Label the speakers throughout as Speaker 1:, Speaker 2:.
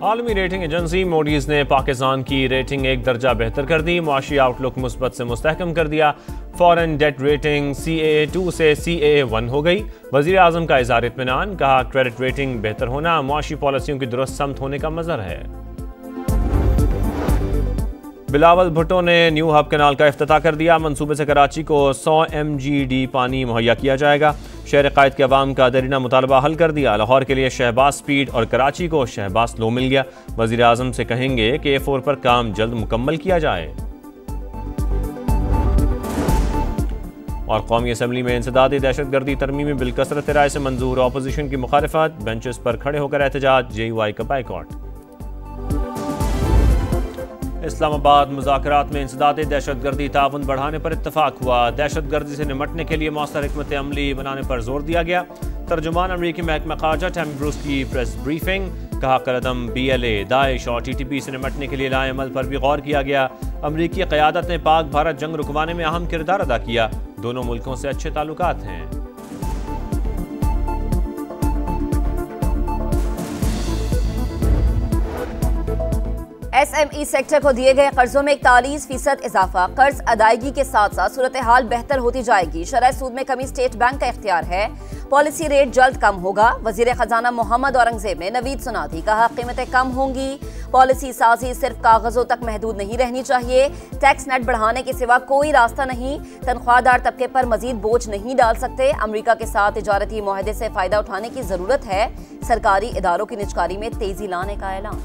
Speaker 1: आलमी rating agency Modi's ने पाकिस्तान की रेटिंग एक दर्जा बेहतर कर दी। मुआशी आउटलुक मुस्बत से मुस्तहकम कर दिया। फॉरेन डेट रेटिंग CAA2 से CAA1 हो गई। वजीर आजम का इज़हार इत्मीनान, कहा क्रेडिट रेटिंग बेहतर होना मुआशी पॉलिसियों की दुरुस्त समत होने का मज़हर है। बिलावल भुट्टो ने न्यू हब कैनाल का इफ्तिताह कर दिया। मंसूबे से कराची को 100 MGD पानी मुहैया किया जाएगा। शहर कायद के अवाम का देरीना मुतालबा हल कर दिया। लाहौर के लिए शहबाज स्पीड और कराची को शहबाज लो मिल गया। वजीर आजम से कहेंगे कि A4 पर काम जल्द मुकम्मल किया जाए। और कौमी असम्बली में इंसदादी दहशतगर्दी तरमीमी बिल कसरत राय से मंजूर। अपोजिशन की मुखालिफत, बेंचेस पर खड़े होकर एहतजाज। JUI का बाइकॉट। इस्लामाबाद मुज़ाकरात में इंसदादी दहशतगर्दी ताउन बढ़ाने पर इत्तफाक हुआ। दहशतगर्दी से निमटने के लिए मौसर हिकमत अमली बनाने पर जोर दिया गया। तर्जुमान अमरीकी महकमा ख़ारजा टैमी ब्रूस की प्रेस ब्रीफिंग, कहा कलदम BLA, दाइश और TTP से निमटने के लिए लाए अमल पर भी गौर किया गया। अमरीकी क़यादत ने पाक भारत जंग रुकवाने में अहम किरदार अदा किया। दोनों मुल्कों से अच्छे ताल्लुकात हैं।
Speaker 2: SME सेक्टर को दिए गए कर्जों में 41% इजाफा। कर्ज अदायगी के साथ साथ सूरत हाल बेहतर होती जाएगी। शरह सूद में कमी स्टेट बैंक का इख्तियार है। पॉलिसी रेट जल्द कम होगा। वजीर खजाना मोहम्मद औरंगजेब ने नवीद सुना दी, कहा कीमतें कम होंगी। पॉलिसी साजी सिर्फ कागजों तक महदूद नहीं रहनी चाहिए। टैक्स नेट बढ़ाने के सिवा कोई रास्ता नहीं। तनख्वाहदार तबके पर मजीद बोझ नहीं डाल सकते। अमरीका के साथ तिजारती मुआहदे से फायदा उठाने की जरूरत है। सरकारी इदारों की निजकारी में तेजी लाने का ऐलान।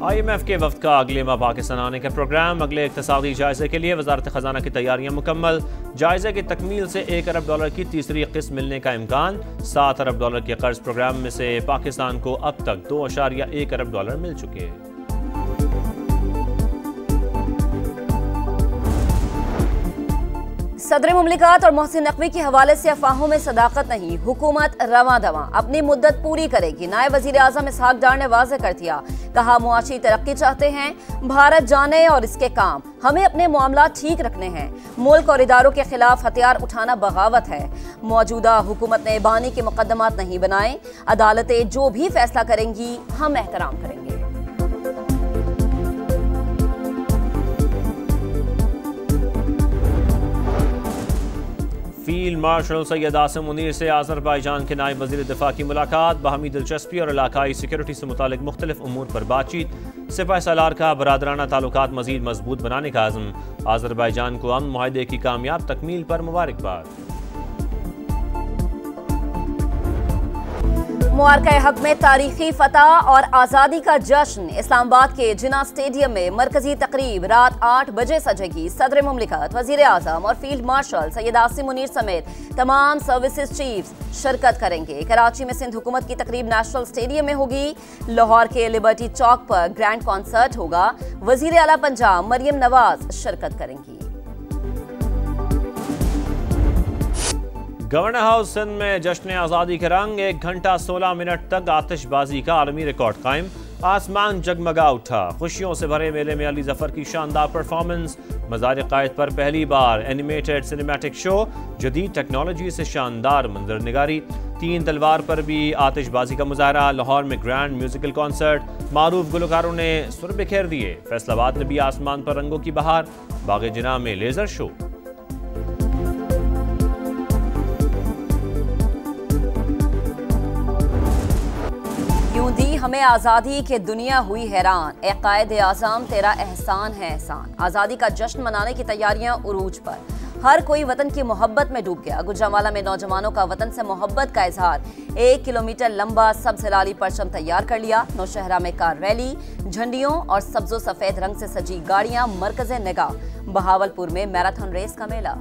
Speaker 1: IMF के वफ्द का अगले माह पाकिस्तान आने का प्रोग्राम। अगले इक़्तिसादी जायजे के लिए वजारत खजाना की तैयारियां मुकम्मल। जायजे की तकमील से $1 अरब की तीसरी किस्त मिलने का इम्कान। $7 अरब के कर्ज प्रोग्राम में से पाकिस्तान को अब तक $2.1 अरब मिल चुके हैं।
Speaker 2: सदर मुमलिकात और मोहसिन नकवी के हवाले से अफवाहों में सदाकत नहीं। हुकूमत रवां दवां अपनी मुद्दत पूरी करेगी। नायब वजीर आजम इसहाक डार ने वाज़ेह कर दिया, कहा मुआशी तरक्की चाहते हैं, भारत जाने और इसके काम, हमें अपने मामला ठीक रखने हैं। मुल्क और इदारों के खिलाफ हथियार उठाना बगावत है। मौजूदा हुकूमत ने बानी के मुकदमात नहीं बनाए। अदालतें जो भी फैसला करेंगी हम एहतराम करेंगे।
Speaker 1: फील्ड मार्शल सैयद आसिम मुनीर से आज़रबाईजान के नायब वज़ीर दिफा की मुलाकात। बाहमी दिलचस्पी और इलाकाई सिक्योरिटी से मुतालिक मुख्तलिफ उमूर पर बातचीत। सिपाही सालार का बरादराना ताल्लुकात मज़ीद मजबूत बनाने का आज़म। आज़रबाईजान को अमन मुआहदे की कामयाब तकमील पर मुबारकबाद।
Speaker 2: मुबारका हक में तारीखी फतह और आज़ादी का जश्न। इस्लामाबाद के जिना स्टेडियम में मरकजी तकरीब रात 8 बजे सजेगी। सदर मुमलिकत, वजीर आजम और फील्ड मार्शल सैयद आसिम मुनीर समेत तमाम सर्विसेज चीफ्स शिरकत करेंगे। कराची में सिंध हुकूमत की तकरीब नेशनल स्टेडियम में होगी। लाहौर के लिबर्टी चौक पर ग्रैंड कॉन्सर्ट होगा। वजीर आला पंजाब मरियम नवाज शिरकत करेंगी।
Speaker 1: गवर्नर हाउस सिंध में जश्न आज़ादी के रंग। 1 घंटा 16 मिनट तक आतिशबाजी का आलमी रिकॉर्ड कायम। आसमान जगमगा उठा। खुशियों से भरे मेले में अली जफर की शानदार परफॉर्मेंस। मज़ार क़ायद पर पहली बार एनिमेटेड सिनेमैटिक शो। जदीद टेक्नोलॉजी से शानदार मंजर निगारी। 3 तलवार पर भी आतिशबाजी का मुजाहरा। लाहौर में ग्रैंड म्यूजिकल कॉन्सर्ट। मारूफ गुलकारों ने सुर बिखेर दिए। फैसलाबाद में भी आसमान पर रंगों की बहार। बाग़े जिना में लेजर शो।
Speaker 2: यूं दी हमें आज़ादी के दुनिया हुई हैरान। ए कायद आज़म तेरा एहसान है एहसान। आज़ादी का जश्न मनाने की तैयारियां उरूज पर। हर कोई वतन की मोहब्बत में डूब गया। गुजरांवाला में नौजवानों का वतन से मोहब्बत का इजहार। 1 किलोमीटर लंबा सब्ज हिलाली परचम तैयार कर लिया। नौशहरा में कार रैली, झंडियों और सब्जो सफेद रंग से सजी गाड़ियां मरकज़े निगाह। बहावलपुर में मैराथन रेस का मेला।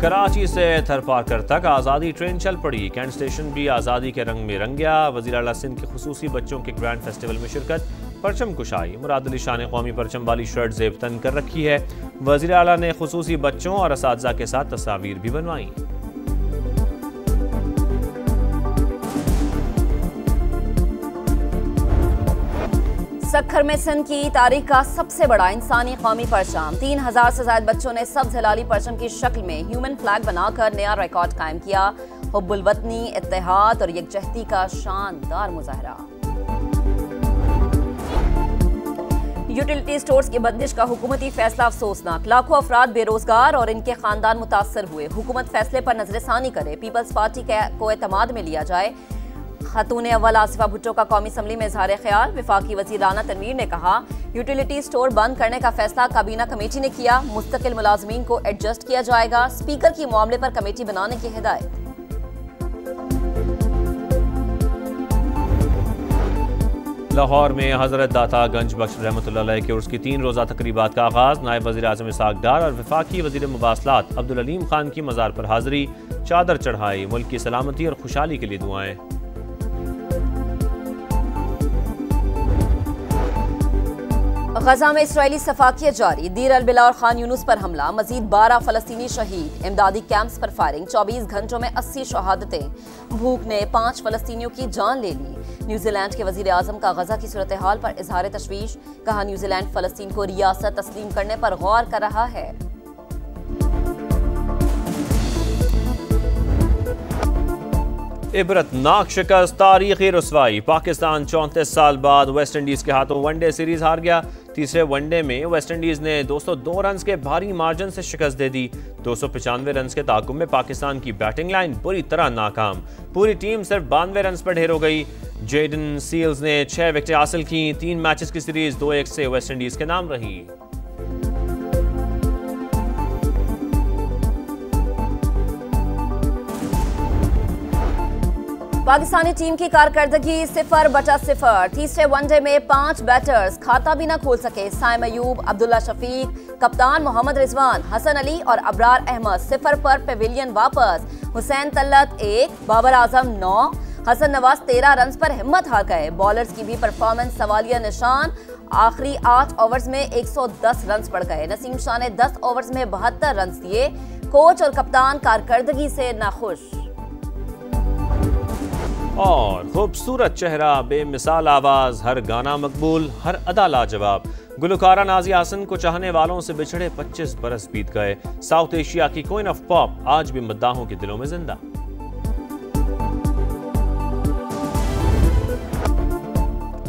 Speaker 1: कराची से थरपारकर तक आज़ादी ट्रेन चल पड़ी। कैंट स्टेशन भी आज़ादी के रंग में रंग गया। वज़ीर आला सिंध के खुसूसी बच्चों के ग्रैंड फेस्टिवल में शिरकत। परचम कुशाई। मुराद अली शाह ने कौमी परचम वाली शर्ट ज़ेब तन कर रखी है। वज़ीर आला ने खुसूसी बच्चों और असातिज़ा के साथ तस्वीर भी बनवाई।
Speaker 2: सक्खर में सिंध की तारीख का सबसे बड़ा इंसानी कौमी परचम। 3000 से ज्यादा बच्चों ने सब्ज हिलाली परचम की शक्ल में ह्यूमन फ्लैग बनाकर नया रिकॉर्ड कायम किया। हुब्बुल वतनी, इत्तेहाद और यकजहती का शानदार मुजाहरा। यूटिलिटी स्टोर्स की बंदिश का हुकूमती फैसला अफसोसनाक। लाखों अफराद बेरोजगार और इनके खानदान मुतासर हुए। हुकूमत फैसले पर नजरसानी करे, पीपल्स पार्टी को एतमाद में लिया जाए। खातून अव्वल आसिफा भुट्टो का कौमी असम्बली में इज़हार ख्याल। वफाकी वज़ीर राना तनवीर ने कहा, यूटिलिटी स्टोर बंद करने का फैसला काबीना कमेटी ने किया, मुस्तकिल मुलाजमीन को एडजस्ट किया जाएगा। स्पीकर की मामले पर कमेटी बनाने की हिदायत।
Speaker 1: लाहौर में हजरत दाता गंज बख्श रहमतुल्लाह अलैह के उर्स की 3 रोज़ा तकरीबात का आगाज़। नायब वज़ीर आज़म इसहाक डार और वफाकी वज़ीर मुवासलात अब्दुल अलीम खान की मज़ार पर हाज़री, चादर चढ़ाई। मुल्क की सलामती और खुशहाली के लिए दुआएं।
Speaker 2: गजा में इसराइली सफाकियत जारी। दीर अल बिला और खान यूनुस पर हमला, मजीद 12 फलस्तीनी शहीद। इमदादी कैंप्स पर फायरिंग, 24 घंटों में 80 शहादतें। भूख ने 5 फलस्तीनियों की जान ले ली। न्यूजीलैंड के वजीर आजम का गजा की सूरत हाल पर इजहार तशवीश। कहा, न्यूजीलैंड फलस्तीन को रियासत तस्लीम करने पर गौर कर रहा है।
Speaker 1: इबरतनाक शिकस्त, तारीखी रुसवाई। पाकिस्तान 34 साल बाद वेस्ट इंडीज के हाथों वनडे सीरीज हार गया। तीसरे वनडे में वेस्ट इंडीज ने 202 रन के भारी मार्जिन से शिकस्त दे दी। 295 रन के ताकुब में पाकिस्तान की बैटिंग लाइन बुरी तरह नाकाम। पूरी टीम सिर्फ 92 रन पर ढेर हो गई। जेडन सील्स ने 6 विकेटें हासिल की। 3 मैचेस की सीरीज 2-1 से वेस्ट इंडीज के नाम रही।
Speaker 2: पाकिस्तानी टीम की कारकर्दगी 0/0। तीसरे वनडे में 5 बैटर्स खाता भी न खोल सके। साइम अयूब, अब्दुल्ला शफीक, कप्तान मोहम्मद रिजवान, हसन अली और अबरार अहमद 0 पर पेविलियन वापस। हुसैन तल्लत 1, बाबर आजम 9, हसन नवाज 13 रन पर हिम्मत हार गए। बॉलर्स की भी परफॉर्मेंस सवालिया निशान। आखिरी 8 ओवर्स में 110 रन पड़ गए। नसीम शाह ने 10 ओवर्स में 72 रन दिए। कोच और कप्तान कारकर्दगी से नाखुश।
Speaker 1: और खूबसूरत चेहरा, बेमिसाल आवाज, हर गाना मकबूल, हर अदा लाजवाब। गुलकारा नाज़िया हसन को चाहने वालों से बिछड़े 25 बरस बीत गए। साउथ एशिया की क्वीन ऑफ पॉप आज भी मद्दाहों के दिलों में जिंदा।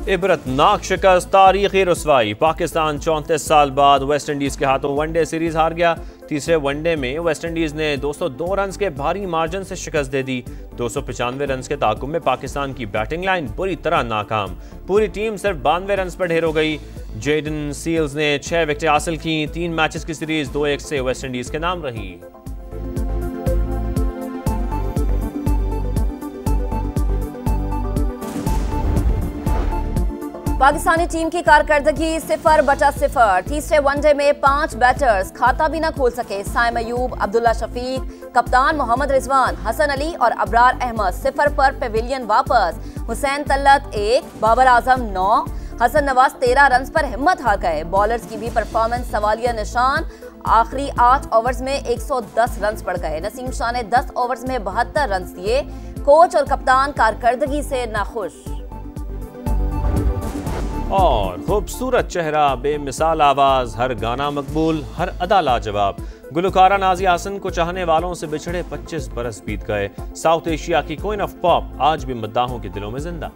Speaker 1: इबरतनाक शिकस्त, तारीखी रुसवाई। पाकिस्तान 34 साल बाद वेस्ट इंडीज के हाथों वनडे सीरीज हार गया। तीसरे वनडे में वेस्ट इंडीज ने 202 रन के भारी मार्जिन से शिकस्त दे दी। 295 रन के ताकुब में पाकिस्तान की बैटिंग लाइन बुरी तरह नाकाम। पूरी टीम सिर्फ 92 रन पर ढेर हो गई। जेडन सील्स ने 6 विकेटें हासिल की। 3 मैचेस की सीरीज 2-1 से वेस्ट इंडीज के नाम रही।
Speaker 2: पाकिस्तानी टीम की कारकर्दगी 0/0। तीसरे वनडे में 5 बैटर्स खाता भी न खोल सके। साइम अयूब, अब्दुल्ला शफीक, कप्तान मोहम्मद रिजवान, हसन अली और अबरार अहमद 0 पर पेविलियन वापस। हुसैन तल्लत 1, बाबर आजम 9, हसन नवाज 13 रन पर हिम्मत हार गए। बॉलर्स की भी परफॉर्मेंस सवालिया निशान। आखिरी 8 ओवर्स में 110 रन पड़ गए। नसीम शाह ने 10 ओवर्स में 72 रन दिए। कोच और कप्तान कारकर्दगी से नाखुश।
Speaker 1: और खूबसूरत चेहरा, बेमिसाल आवाज, हर गाना मकबूल, हर अदा लाजवाब। गुलकारा नाज़िया हसन को चाहने वालों से बिछड़े 25 बरस बीत गए। साउथ एशिया की क्वीन ऑफ पॉप आज भी मद्दाहों के दिलों में जिंदा।